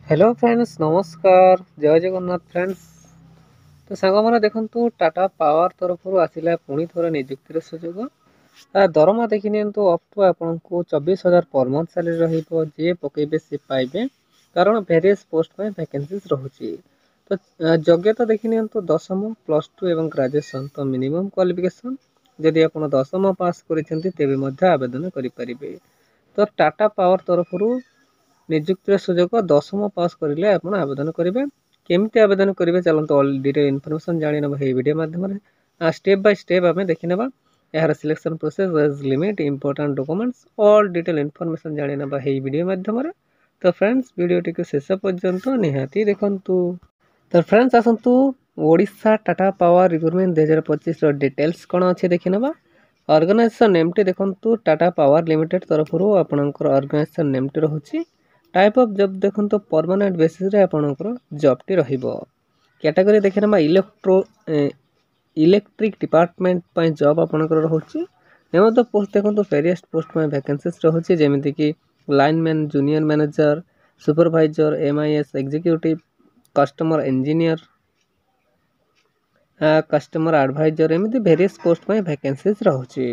Hello friends नमस्कार जय Jagannath friends. तो सांगमाने देखंतु टाटा पावर तरफ आसिला पुणी थोड़ा नियुक्तिर सुजोग दरमा देखि नियंतु अप टू आपको 24,000 पर मंथ सैलरी रहिबो जे पकेबे से पाइबे कारण वेरियस पोस्ट में वैकेंसीज रहुची। तो योग्यता देखि नियंतु दशम प्लस टू एवं ग्रेजुएशन तो मिनिमम क्वालिफिकेशन जदि आपण दशम पास करिसेंती तेबे मध्ये आवेदन करि परिबे। तो टाटा पावर तरफ नियुक्तिर सुजोग दशम पास करेंगे आप आवेदन करेंगे। केमती आवेदन करेंगे चलते ऑल डिटेल इनफॉरमेशन जानी ना वीडियो माध्यम स्टेप बाय स्टेप आम देखने यार selection process age limit important documents all detail information जानी ना वीडियो माध्यम। तो फ्रेंड्स वीडियो टी शेष पर्यंत निहाती देखु। तो फ्रेंड्स आसतु Odisha Tata power recruitment 2025 details कौन अच्छे देखी ना। ऑर्गेनाइजेशन नेमटी देखु टाटा पावर लिमिटेड तरफ आपंकर ऑर्गेनाइजेशन नेमटी रोचे। टाइप ऑफ जॉब देखो तो परमानेंट बेसिस रे आपनकर जॉब टी रहिबो। कैटेगरी देखि ना इलेक्ट्रिक डिपार्टमेंट पय जॉब आपनकर रहउची। नेम तो पोस्ट देखो तो वेरियस पोस्ट में वैकेंसीज रहउची जेमिति कि lineman junior manager supervisor MIS executive customer engineer customer advisor एमती वेरियस पोस्ट में वैकेंसीज रहउची।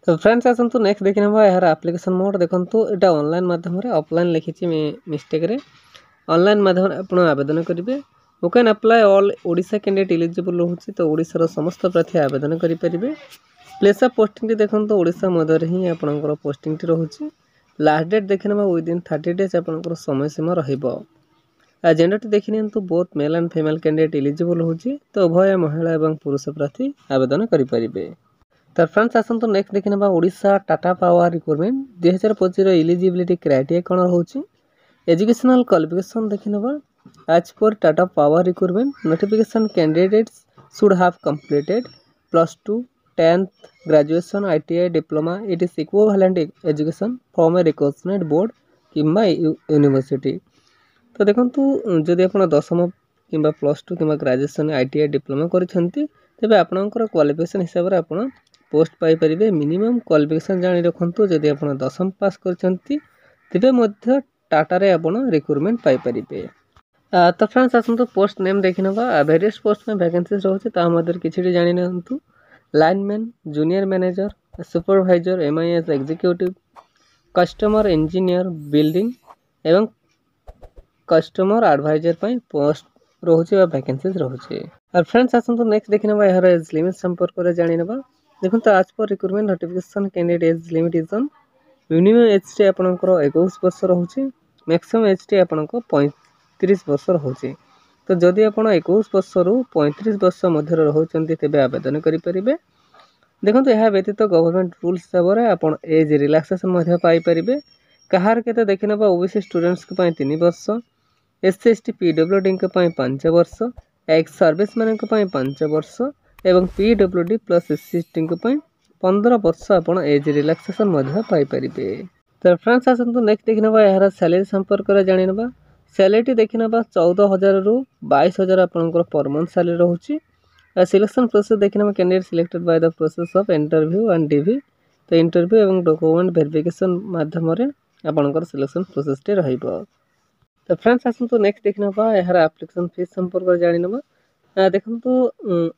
तो फ्रेंड्स आसतु नेक्स्ट देखने यार एप्लिकेशन मोड देखो यहाँ ऑनलाइन माध्यम ऑफलाइन लिखी मिस्टेक रे ऑनलाइन माध्यम आप आवेदन करेंगे। You can apply all Odisha candidate eligible रोचे तो ओडिशार समस्त प्रार्थी आवेदन करेंगे। प्लेस ऑफ पोस्टिंग देखो ओडिशा मध्य ही आपंकर पोस्टिंग रोचे। लास्ट डेट देखने विदिन 30 डेज आपंकर समय सीमा रहिबो। जेंडर देखने both male and female candidate eligible होची तो उभय महिला और पुरुष प्रार्थी आवेदन करेंगे। तो फ्रेंड्स आसतु नेक्स्ट देखने Odisha Tata power recruitment 2025 eligibility criteria कौन रोचे। एजुकेशनल क्वालिफिकेशन देखने एज पर Tata power recruitment notification candidates should have completed +2 10th graduation ITI diploma it is equivalent education from a recognised board किंबा यूनिवर्सिटी। तो देखंतु जदि आप दशम कि +2 कि ग्रेजुएशन आईटीआई डिप्लोमा करछंती तेबे आपनकर क्वालिफिकेशन हिसाब रे आपण पोस्ट पाई परिबे। मिनिमम क्वालिफिकेशन जानि रखंतु जदि आप दशम पास करछंती तेबे मध्य टाटा रे आपण रिक्रुटमेंट पाई परिबे। तो फ्रेंड्स आसंतु पोस्ट नेम देखि नबा वेरियस पोस्ट में वैकेंसीज रहउछि ता मध्य किछि जानि नंतु lineman junior manager supervisor MIS executive customer engineer building एवं कस्टमर एडवाइजर पई पोस्ट रोचे वैकेंसीज रोचे। और फ्रेंड्स आसतु नेक्स्ट देखने यार एज लिमिट संपर्क में जानी ना देखो तो आज पर recruitment notification candidate age limit is on minimum age T आपंकर 21 वर्ष रोचे मैक्सिमम एज टी आपंकर 35 वर्ष रोचे। तो जदि आप 21 वर्ष रु 35 वर्ष मध्य रोचंती तेबे आवेदन करेंगे। देखो यह व्यतीत गवर्नमेंट रूल्स हिसाब से आप एज रिलैक्सेशन पाई परिबे। कहार केते देखने ओबीसी स्टूडेंट्स को 3 वर्ष एससी एसटी पीडब्ल्यूडी 5 वर्ष एक्स सर्विस मैन 5 वर्ष एवं पीडब्ल्यूडी प्लस एससी एसटी 15 वर्ष आप एज रिलैक्सेशन पाई परिबे। तो फ्रेंड्स आसतु नेक्स्ट देखने यार सैलरी संपर्क में जानी ना। सैलरी देखने 14,000 रु 22,000 आपंकर पर मंथ सैलरी रोचे। सिलेक्शन प्रोसेस देखने candidate selected by the process of interview and DV. तो इंटरव्यू एवं डॉक्यूमेंट वेरिफिकेशन माध्यम आपंकर सिलेक्शन प्रोसेस टी रहिबो। तो फ्रेंड्स आसतु नेक्स्ट देखने यार एप्लिकेशन फीस संपर्क में जानी ना देखो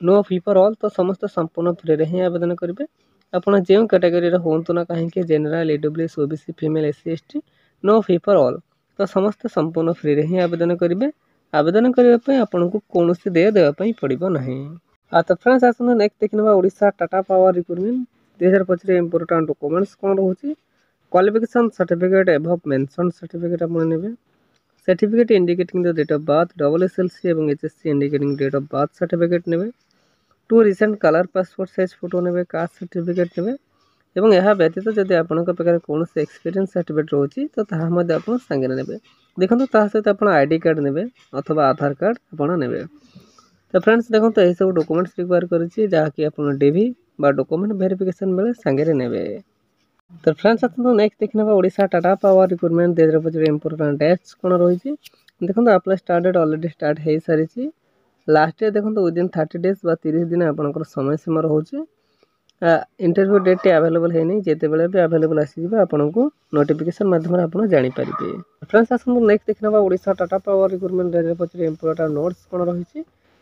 नो फी फॉर ऑल तो समस्त संपूर्ण फ्री रे ही आवेदन करेंगे। आपड़ जो कैटेगरी हूँ ना कहीं general EWS OBC female SC ST no fee for all तो समस्त संपूर्ण फ्री रे ही आवेदन करेंगे। आवेदन करने आपको कौन दे देवाई पड़ो ना। तो फ्रेंड्स आसतु नेक्स्ट देखने Odisha Tata power recruitment 2025 important documents कौन रोचे। Qualification certificate above mention certificate आप नेबे। Certificate indicating the date of birth SSLC एवं HSC indicating date of birth certificate नेबे। 2 recent colour passport size photo नेबे। कास्ट सर्टिफिकेट नेबे एवं यह व्यतीत जदि आपनक पाखरे कौन एक्सपीरियंस सर्टिफिकेट रोची तो ताहा मध्ये आपण संगे नेबे। देखंतु ता सहित आपण आईडी कार्ड नेबे अथवा आधार कार्ड आपण नेबे। तो फ्रेंड्स देखंतु एही सब डॉक्यूमेंट्स रिक्वायर करिछि जहा कि आपण डीवी बा डॉक्यूमेंट वेरिफिकेशन बेले संगे नेबे। तो फ्रेंड्स आसतु नेक्स्ट देखने Odisha Tata power recruitment 2025 important dates कौन रही। देखो apply start date already start हो सारी। लास्ट डेट देखो विदिन 30 डेज बा 30 दिन आपंकर समय सीमा रोचे। इंटरव्यू डेट अवेलेबल है नहीं जिते बेले भी अवेलेबल आसीजिबा आपनको नोटिफिकेशन माध्यम आपण जानि परिबे। फ्रेंड्स आसନ୍ତୁ नेक्स्ट देखिनबा ओडिशा टाटा पावर रिक्रुटमेंट रेलवे पछरे इंपोर्टेंट नोट्स कोन रहिछि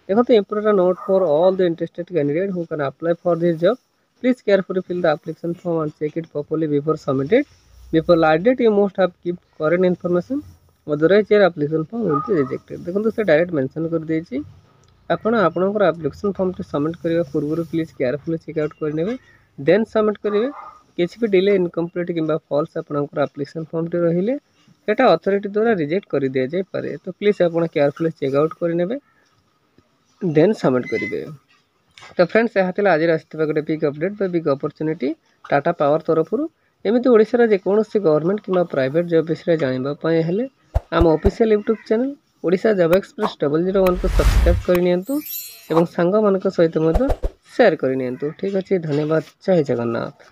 देखो important note for all the interested candidate who can apply for this job please carefully fill the application form and check it properly before submitted before last date you must have keep correct information otherwise your application form will be rejected. देखो से direct mention कर देछि आपण आपनकर application form T submit करबा पूर्व please carefully check out करनेबे then submit करेंगे। किसी भी डिले इनकम्प्लीट किंबा फॉल्स आपनकर एप्लीकेशन फॉर्म टी रहिले सेटा अथॉरिटी द्वारा रिजेक्ट कर दिया जाय पारे तो प्लीज आपण केयरफुली चेक आउट करनेबे देन सबमिट करेंगे। तो फ्रेंड्स यह आज आसता गोटे बिग अपडेट बा बिग अपॉर्चुनिटी टाटा पावर तरफ एमती ओडिशा जेकोसी गवर्नमेंट किंबा प्राइवेट जॉब विषय जानापी हेले आम official YouTube channel Odisha job express 001 को सब्सक्राइब करनियंतु एवं सांग मान सहित शेयर करनियंतु। ठीक अच्छे धन्यवाद। जय जगन्नाथ।